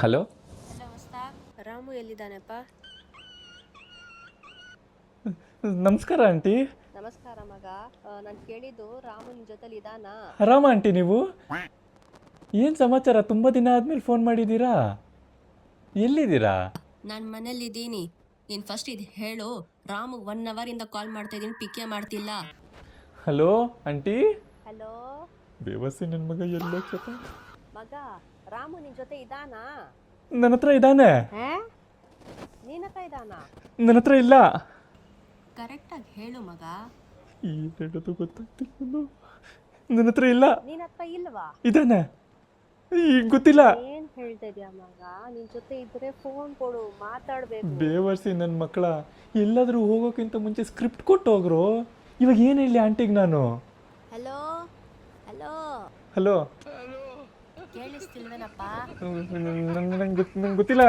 Hello. Hello Mushtaq, Ramu ಎಲ್ಲಿದ್ದಾನೆಪ್ಪ? ನಮಸ್ಕಾರ aunty. ನಮಸ್ಕಾರ ಮಗ. ನಾನು ಕೇಳಿದ್ದು ರಾಮು ನಿನ್ ಜೊತೆಲಿ ಇದಾನಾ? ಆರಾಮ ಆಂಟಿ ನೀವು? ಏನು ಸಮಾಚಾರ, ತುಂಬ ದಿನ ಆದಮೇಲೆ ಫೋನ್ ಮಾಡಿದ್ದೀರಾ? ಎಲ್ಲಿದ್ದೀರಾ? ನಾನು ಮನೇಲಿದ್ದೀನಿ. ನೀನು ಫಸ್ಟ್ ಇದು ಹೇಳು, ರಾಮು 1 ಅವರಿಂದ ಕಾಲ್ ಮಾಡ್ತಾ ಇದ್ದೀನಿ, ಪಿಕ್ಕೇ ಮಾಡ್ತಿಲ್ಲ. Hello aunty. ಹಲೋ ಬೇವಸಿ ನನ್ನ ಮಗ ಎಲ್ಲೋ ಮಗ, ರಾಮು ನಿನ್ ಜೊತೆ ಇದಾನಾ? ನನ್ನ ಹತ್ರ ಇದ್ದಾನೆ. ನಿನ್ನ ಹತ್ರ ಇದಾನಾ? ನನ್ನ ಹತ್ರ ಇಲ್ಲ. ಕರೆಕ್ಟಾಗಿ ಹೇಳು ಮಗ. ಈ ಹೇಳೋದು ಗೊತ್ತಾಗ್ತಿಲ್ಲ. ನನ್ನ ಹತ್ರ ಇಲ್ಲ. ನಿನ್ನ ಹತ್ರ ಇಲ್ವಾ? ಇದ್ದಾನೆ, ಈಗ ಗೊತ್ತಿಲ್ಲ. ಏನ್ ಹೇಳ್ತಾ ಇದೀಯ ಮಗ? ನಿನ್ ಜೊತೆ ಇದ್ರೆ ಫೋನ್ ಕೊಡು, ಮಾತಾಡ್ಬೇಕು. ಬೇವರ್ಸಿ ನನ್ನ ಮಕ್ಕಳ, ಎಲ್ಲಾದರೂ ಹೋಗೋಕ್ಕಿಂತ ಮುಂಚೆ ಸ್ಕ್ರಿಪ್ಟ್ ಕೊಟ್ಟು ಹೋಗ್ರು. ಇವಾಗ ಏನು ಹೇಳಿ ಆಂಟಿಗೆ ನಾನು? Hello hello hello. ಕೇಳಿಸ್ತಿಲ್ವೇನಪ್ಪ? ನಂಗೆ ಗೊತ್ತಿಲ್ಲ.